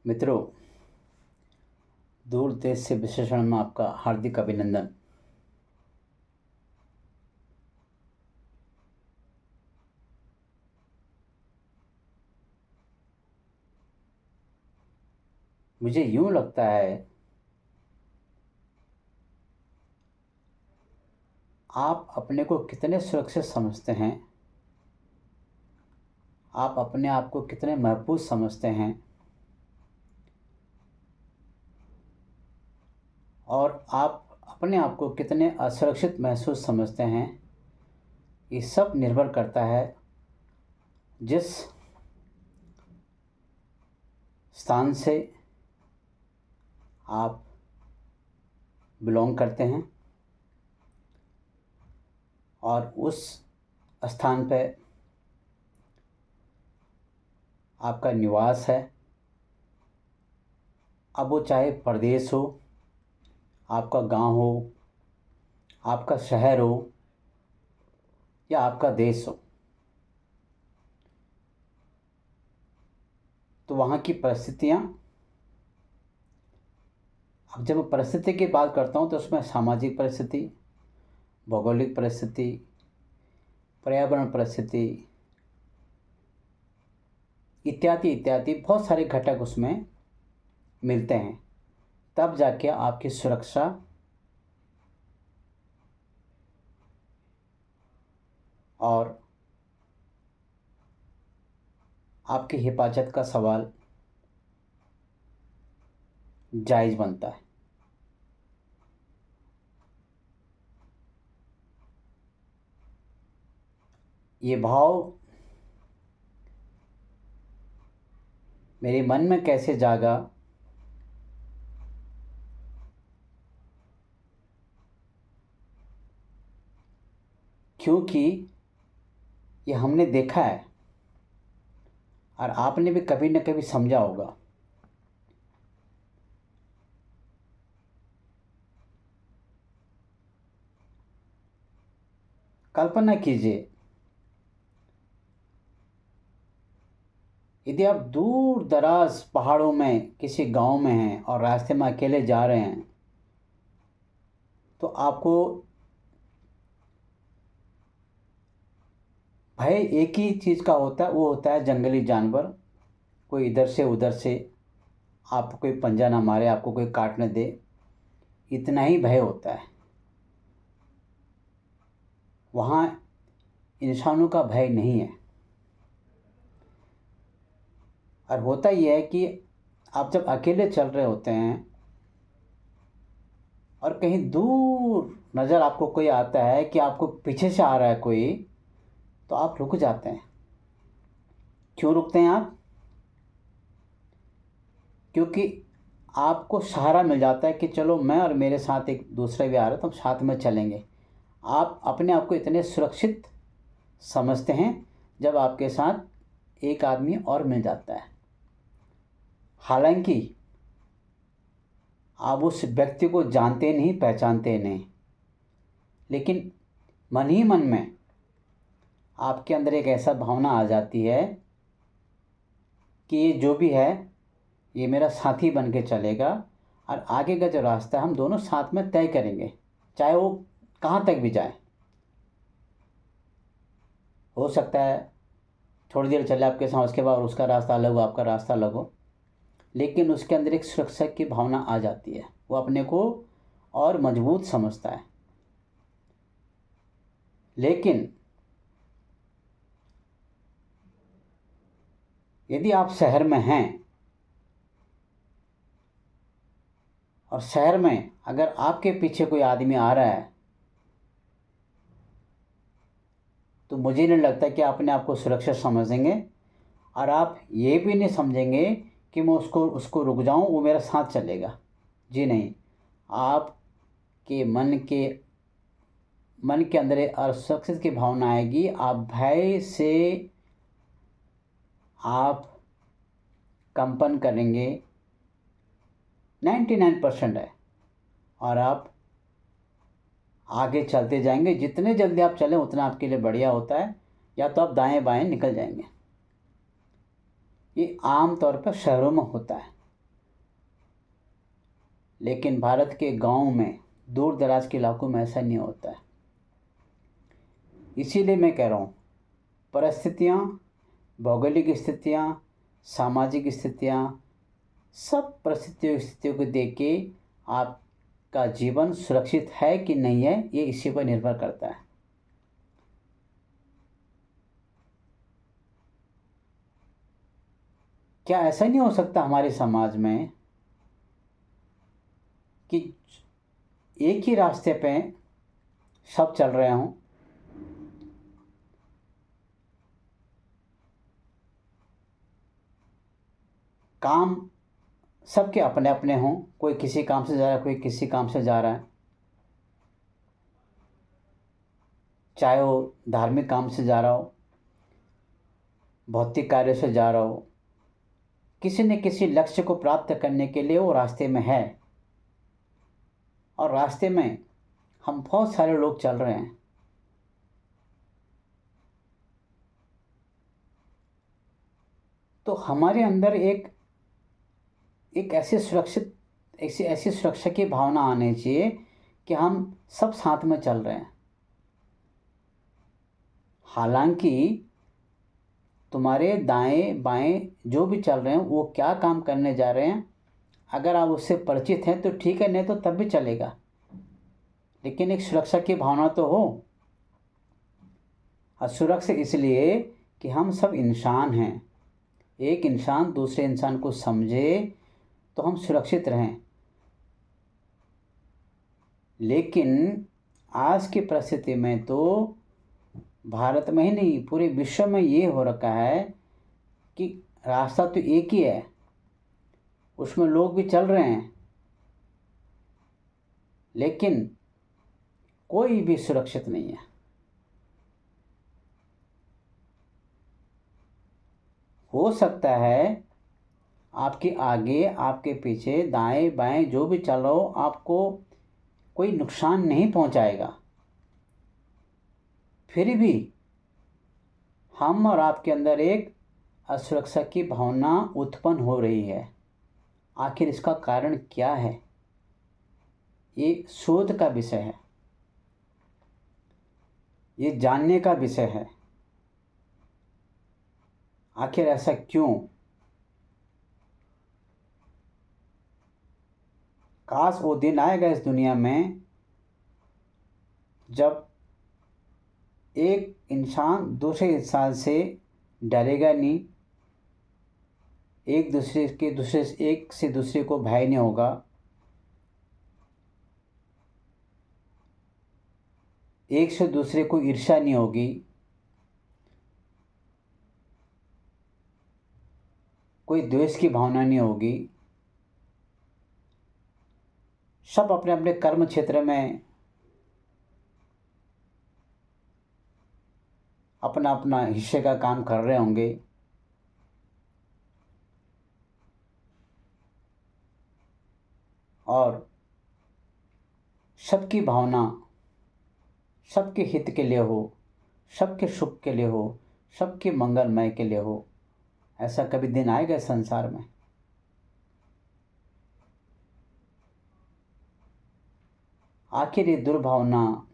मित्रों, दूर देश से विश्लेषण में आपका हार्दिक अभिनंदन। मुझे यूँ लगता है आप अपने को कितने सुरक्षित समझते हैं, आप अपने आप को कितने महफूज समझते हैं और आप अपने आप को कितने असुरक्षित महसूस समझते हैं, ये सब निर्भर करता है जिस स्थान से आप बिलोंग करते हैं और उस स्थान पे आपका निवास है। अब वो चाहे प्रदेश हो, आपका गांव हो, आपका शहर हो या आपका देश हो, तो वहाँ की परिस्थितियाँ, अब जब मैं परिस्थिति की बात करता हूँ तो उसमें सामाजिक परिस्थिति, भौगोलिक परिस्थिति, पर्यावरण परिस्थिति इत्यादि इत्यादि बहुत सारे घटक उसमें मिलते हैं। तब जाके आपकी सुरक्षा और आपकी हिफाजत का सवाल जायज़ बनता है। ये भाव मेरे मन में कैसे जागा, क्योंकि ये हमने देखा है और आपने भी कभी न कभी समझा होगा। कल्पना कीजिए, यदि आप दूर दराज पहाड़ों में किसी गांव में हैं और रास्ते में अकेले जा रहे हैं, तो आपको भय एक ही चीज़ का होता है, वो होता है जंगली जानवर। कोई इधर से उधर से आपको कोई पंजा ना मारे, आपको कोई काट न दे, इतना ही भय होता है। वहाँ इंसानों का भय नहीं है। और होता ये है कि आप जब अकेले चल रहे होते हैं और कहीं दूर नज़र आपको कोई आता है कि आपको पीछे से आ रहा है कोई, तो आप रुक जाते हैं। क्यों रुकते हैं आप? क्योंकि आपको सहारा मिल जाता है कि चलो मैं और मेरे साथ एक दूसरे भी आ रहा है तो हम साथ में चलेंगे। आप अपने आप को इतने सुरक्षित समझते हैं जब आपके साथ एक आदमी और मिल जाता है। हालांकि आप उस व्यक्ति को जानते नहीं, पहचानते नहीं, लेकिन मन ही मन में आपके अंदर एक ऐसा भावना आ जाती है कि ये जो भी है ये मेरा साथी बन के चलेगा और आगे का जो रास्ता है हम दोनों साथ में तय करेंगे, चाहे वो कहाँ तक भी जाए। हो सकता है थोड़ी देर चले आपके साथ, उसके बाद उसका रास्ता अलग हो, आपका रास्ता अलग हो, लेकिन उसके अंदर एक सुरक्षा की भावना आ जाती है। वो अपने को और मजबूत समझता है। लेकिन यदि आप शहर में हैं और शहर में अगर आपके पीछे कोई आदमी आ रहा है, तो मुझे नहीं लगता कि आप अपने आप को सुरक्षित समझेंगे और आप ये भी नहीं समझेंगे कि मैं उसको रुक जाऊं, वो मेरा साथ चलेगा। जी नहीं, आपके मन के अंदर एक असुरक्षित की भावना आएगी। आप भय से आप कंपन करेंगे, 99% है, और आप आगे चलते जाएंगे। जितने जल्दी आप चलें उतना आपके लिए बढ़िया होता है, या तो आप दाएं बाएं निकल जाएंगे। ये आम तौर पर शहरों में होता है। लेकिन भारत के गांव में, दूर दराज के इलाकों में ऐसा नहीं होता है। इसीलिए मैं कह रहा हूँ, परिस्थितियाँ, भौगोलिक स्थितियाँ, सामाजिक स्थितियाँ, सब स्थितियों को देख के आपका जीवन सुरक्षित है कि नहीं है, ये इसी पर निर्भर करता है। क्या ऐसा नहीं हो सकता हमारे समाज में कि एक ही रास्ते पे सब चल रहे हों? काम सबके अपने अपने हों, कोई किसी काम से जा रहा है, कोई किसी काम से जा रहा है, चाहे वो धार्मिक काम से जा रहा हो, भौतिक कार्य से जा रहा हो, किसी न किसी लक्ष्य को प्राप्त करने के लिए वो रास्ते में है। और रास्ते में हम बहुत सारे लोग चल रहे हैं। तो हमारे अंदर एक ऐसी सुरक्षा की भावना आनी चाहिए कि हम सब साथ में चल रहे हैं। हालांकि तुम्हारे दाएं बाएं जो भी चल रहे हैं वो क्या काम करने जा रहे हैं, अगर आप उससे परिचित हैं तो ठीक है, नहीं तो तब भी चलेगा, लेकिन एक सुरक्षा की भावना तो हो। और सुरक्षा इसलिए कि हम सब इंसान हैं, एक इंसान दूसरे इंसान को समझे तो हम सुरक्षित रहें। लेकिन आज की परिस्थिति में तो भारत में ही नहीं, पूरे विश्व में ये हो रखा है कि रास्ता तो एक ही है, उसमें लोग भी चल रहे हैं, लेकिन कोई भी सुरक्षित नहीं है। हो सकता है आपके आगे, आपके पीछे, दाएं बाएं जो भी चल रहा हो, आपको कोई नुकसान नहीं पहुंचाएगा, फिर भी हम और आपके अंदर एक असुरक्षा की भावना उत्पन्न हो रही है। आखिर इसका कारण क्या है? ये शोध का विषय है, ये जानने का विषय है। आखिर ऐसा क्यों? काश वो दिन आएगा इस दुनिया में जब एक इंसान दूसरे इंसान से डरेगा नहीं, एक से दूसरे को भय नहीं होगा, एक से दूसरे को ईर्ष्या नहीं होगी, कोई द्वेष की भावना नहीं होगी। सब अपने अपने कर्म क्षेत्र में अपना अपना हिस्से का काम कर रहे होंगे। और सबकी भावना सबके हित के लिए हो, सबके सुख के लिए हो, सबके मंगलमय के लिए हो। ऐसा कभी दिन आएगा इस संसार में? आखिर ये दुर्भावना,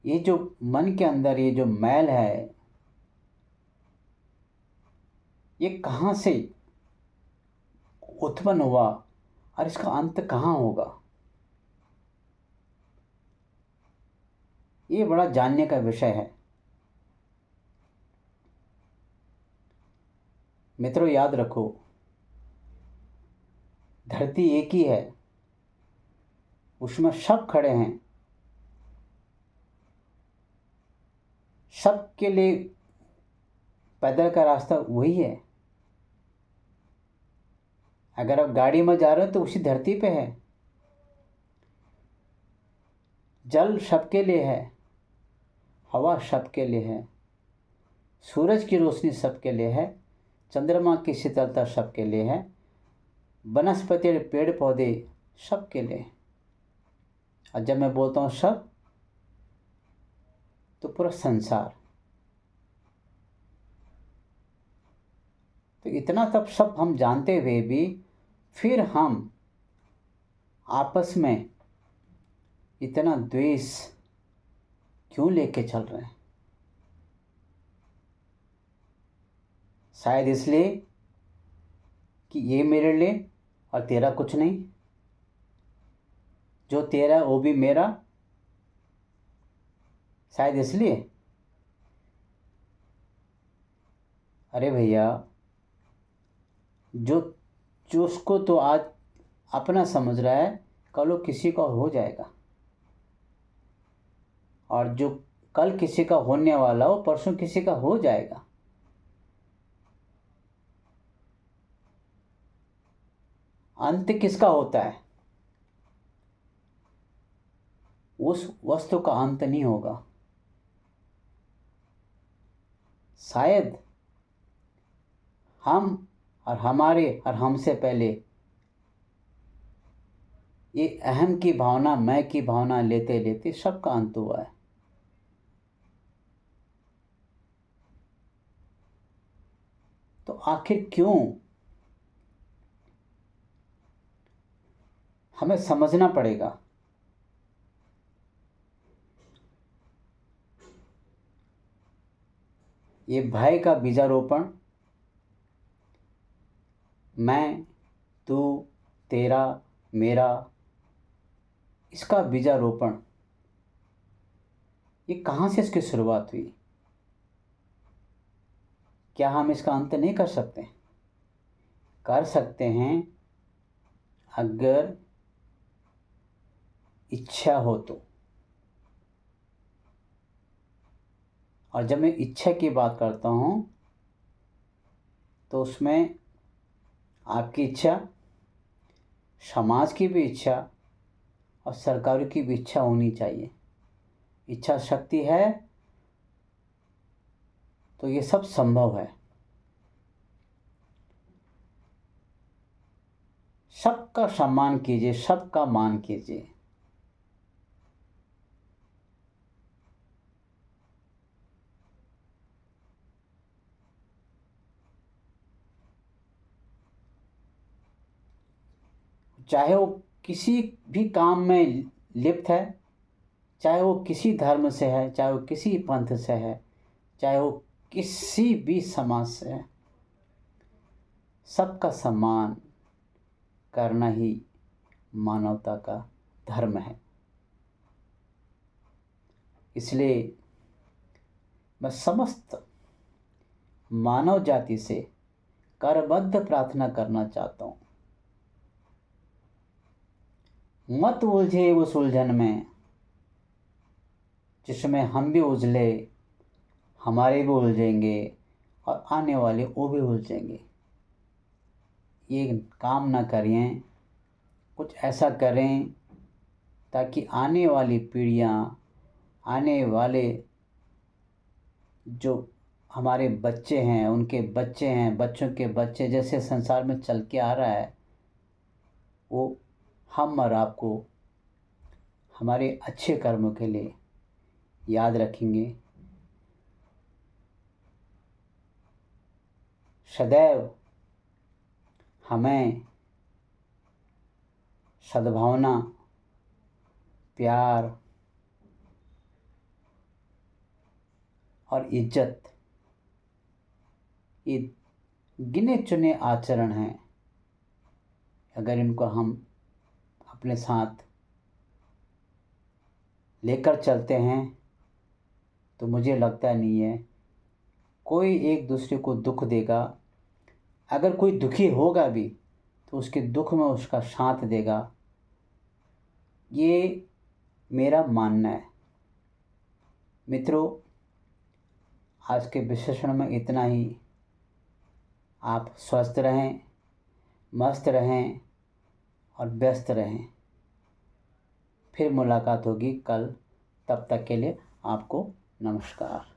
ये जो मन के अंदर ये जो मैल है, ये कहाँ से उत्पन्न हुआ और इसका अंत कहाँ होगा? ये बड़ा जानने का विषय है। मित्रों, याद रखो, धरती एक ही है, उसमें सब खड़े हैं, सबके लिए पैदल का रास्ता वही है। अगर आप गाड़ी में जा रहे हो तो उसी धरती पे है। जल सबके लिए है, हवा सबके लिए है, सूरज की रोशनी सबके लिए है, चंद्रमा की शीतलता सबके लिए है, वनस्पति पेड़ पौधे सबके लिए। और जब मैं बोलता हूँ सब, तो पूरा संसार। तो इतना तब सब हम जानते हुए भी फिर हम आपस में इतना द्वेष क्यों लेके चल रहे हैं? शायद इसलिए कि ये मेरे लिए और तेरा कुछ नहीं, जो तेरा वो भी मेरा, शायद इसलिए। अरे भैया, जो जो उसको तो आज अपना समझ रहा है, कल वो किसी का हो जाएगा, और जो कल किसी का होने वाला वो परसों किसी का हो जाएगा। अंत किसका होता है? उस वस्तु का अंत नहीं होगा। शायद हम और हमारे और हमसे पहले ये अहम की भावना, मैं की भावना लेते लेते सबका अंत हुआ है। तो आखिर क्यों? हमें समझना पड़ेगा। ये भय का बीजारोपण, मैं, तू, तेरा, मेरा, इसका बीजारोपण, ये कहाँ से इसकी शुरुआत हुई? क्या हम इसका अंत नहीं कर सकते? कर सकते हैं, अगर इच्छा हो तो। और जब मैं इच्छा की बात करता हूँ तो उसमें आपकी इच्छा, समाज की भी इच्छा और सरकार की भी इच्छा होनी चाहिए। इच्छा शक्ति है तो ये सब संभव है। सबका सम्मान कीजिए, सबका मान कीजिए। चाहे वो किसी भी काम में लिप्त है, चाहे वो किसी धर्म से है, चाहे वो किसी पंथ से है, चाहे वो किसी भी समाज से है, सबका सम्मान करना ही मानवता का धर्म है। इसलिए मैं समस्त मानव जाति से करबद्ध प्रार्थना करना चाहता हूँ, मत उलझे उस उलझन में जिसमें हम भी उलझे, हमारे भी उलझेंगे और आने वाले वो भी उलझेंगे। ये काम ना करें, कुछ ऐसा करें ताकि आने वाली पीढ़ियाँ, आने वाले जो हमारे बच्चे हैं, उनके बच्चे हैं, बच्चों के बच्चे, जैसे संसार में चल के आ रहा है, वो हम और आपको हमारे अच्छे कर्मों के लिए याद रखेंगे। सदैव हमें सद्भावना, प्यार और इज्जत, ये गिने चुने आचरण हैं, अगर इनको हम अपने साथ लेकर चलते हैं तो मुझे लगता नहीं है कोई एक दूसरे को दुख देगा। अगर कोई दुखी होगा भी तो उसके दुख में उसका साथ देगा। ये मेरा मानना है। मित्रों, आज के विश्लेषण में इतना ही। आप स्वस्थ रहें, मस्त रहें और व्यस्त रहें। फिर मुलाकात होगी कल। तब तक के लिए आपको नमस्कार।